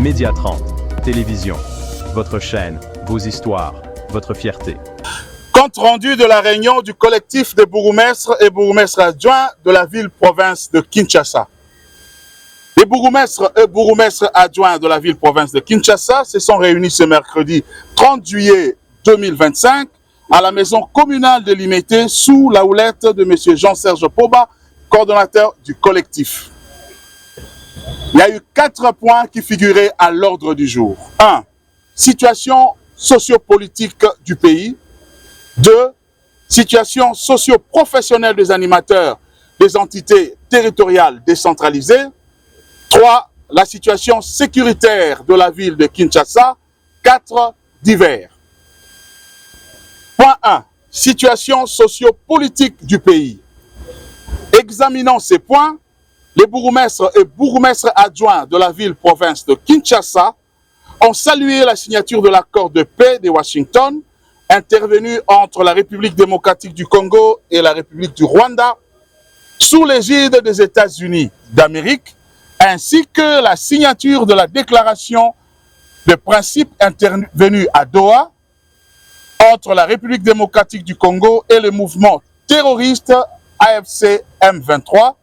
Média 30, télévision, votre chaîne, vos histoires, votre fierté. Compte rendu de la réunion du collectif des bourgmestres et bourgmestres adjoints de la ville-province de Kinshasa. Les bourgmestres et bourgmestres adjoints de la ville-province de Kinshasa se sont réunis ce mercredi 30 juillet 2025 à la maison communale de Limete sous la houlette de M. Jean-Serge Poba, coordonnateur du collectif. Il y a eu 4 points qui figuraient à l'ordre du jour. 1. Situation sociopolitique du pays. 2. Situation socio-professionnelle des animateurs des entités territoriales décentralisées. 3. La situation sécuritaire de la ville de Kinshasa. 4. Divers. Point 1. Situation socio-politique du pays. Examinons ces points. Les bourgmestres et bourgmestres adjoints de la ville-province de Kinshasa ont salué la signature de l'accord de paix de Washington, intervenu entre la République démocratique du Congo et la République du Rwanda, sous l'égide des États-Unis d'Amérique, ainsi que la signature de la déclaration de principes intervenue à Doha entre la République démocratique du Congo et le mouvement terroriste AFC M23,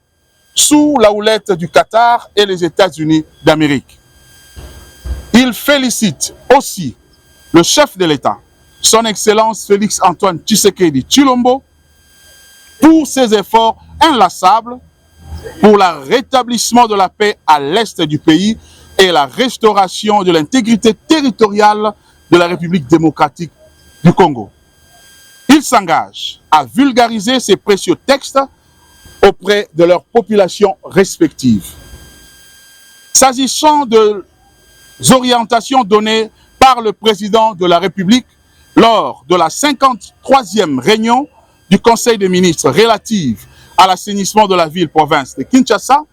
sous la houlette du Qatar et les États-Unis d'Amérique. Il félicite aussi le chef de l'État, son Excellence Félix Antoine Tshisekedi Tshilombo, pour ses efforts inlassables pour le rétablissement de la paix à l'est du pays et la restauration de l'intégrité territoriale de la République démocratique du Congo. Il s'engage à vulgariser ces précieux textes auprès de leurs populations respectives. S'agissant des orientations données par le président de la République lors de la 53e réunion du Conseil des ministres relative à l'assainissement de la ville-province de Kinshasa,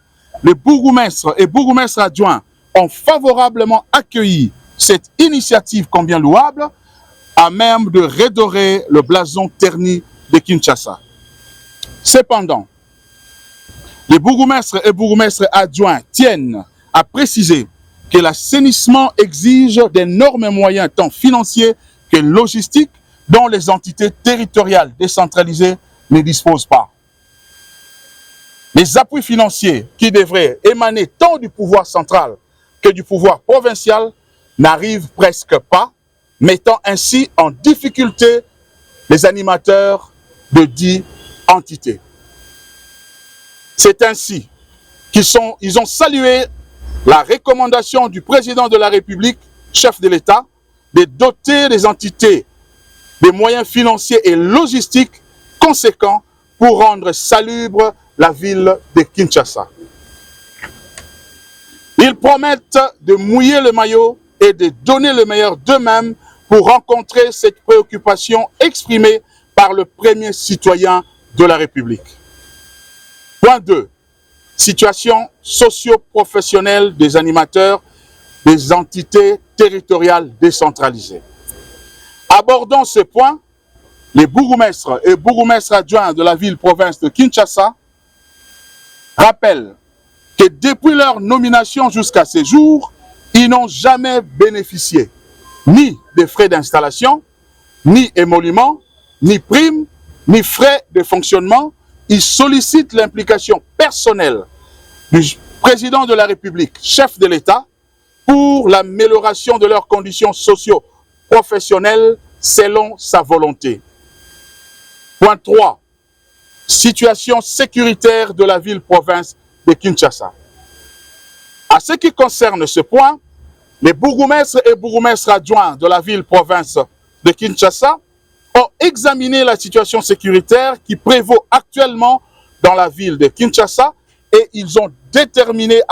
les bourgmestres et bourgmestres adjoints ont favorablement accueilli cette initiative combien louable, à même de redorer le blason terni de Kinshasa. Cependant, les bourgmestres et bourgmestres adjoints tiennent à préciser que l'assainissement exige d'énormes moyens tant financiers que logistiques dont les entités territoriales décentralisées ne disposent pas. Les appuis financiers qui devraient émaner tant du pouvoir central que du pouvoir provincial n'arrivent presque pas, mettant ainsi en difficulté les animateurs de dites entités. C'est ainsi qu'ils ont salué la recommandation du président de la République, chef de l'État, de doter les entités des moyens financiers et logistiques conséquents pour rendre salubre la ville de Kinshasa. Ils promettent de mouiller le maillot et de donner le meilleur d'eux-mêmes pour rencontrer cette préoccupation exprimée par le premier citoyen de la République. Point 2. Situation socio-professionnelle des animateurs des entités territoriales décentralisées. Abordons ce point. Les bourgmestres et bourgmestres adjoints de la ville-province de Kinshasa rappellent que depuis leur nomination jusqu'à ce jour, ils n'ont jamais bénéficié ni des frais d'installation, ni émoluments, ni primes, ni frais de fonctionnement. Ils sollicitent l'implication personnelle du président de la République, chef de l'État, pour l'amélioration de leurs conditions socio-professionnelles selon sa volonté. Point 3. Situation sécuritaire de la ville-province de Kinshasa. À ce qui concerne ce point, les bourgmestres et bourgmestres adjoints de la ville-province de Kinshasa ont examiné la situation sécuritaire qui prévaut actuellement dans la ville de Kinshasa et ils sont déterminés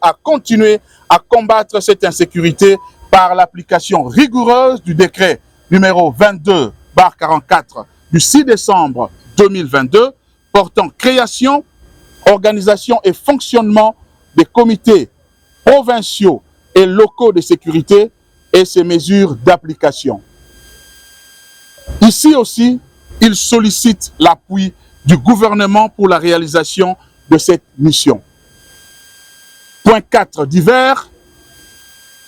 à continuer à combattre cette insécurité par l'application rigoureuse du décret numéro 22/44 du 6 décembre 2022 portant création, organisation et fonctionnement des comités provinciaux et locaux de sécurité et ses mesures d'application. Ici aussi, il sollicite l'appui du gouvernement pour la réalisation de cette mission. Point 4. Divers.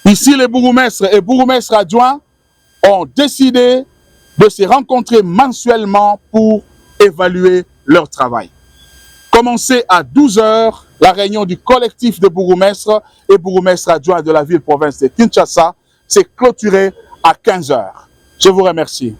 Ici, les bourgmestres et bourgmestres adjoints ont décidé de se rencontrer mensuellement pour évaluer leur travail. Commencez à 12 h la réunion du collectif de bourgmestres et bourgmestres adjoints de la ville-province de Kinshasa. C'est clôturé à 15 h. Je vous remercie.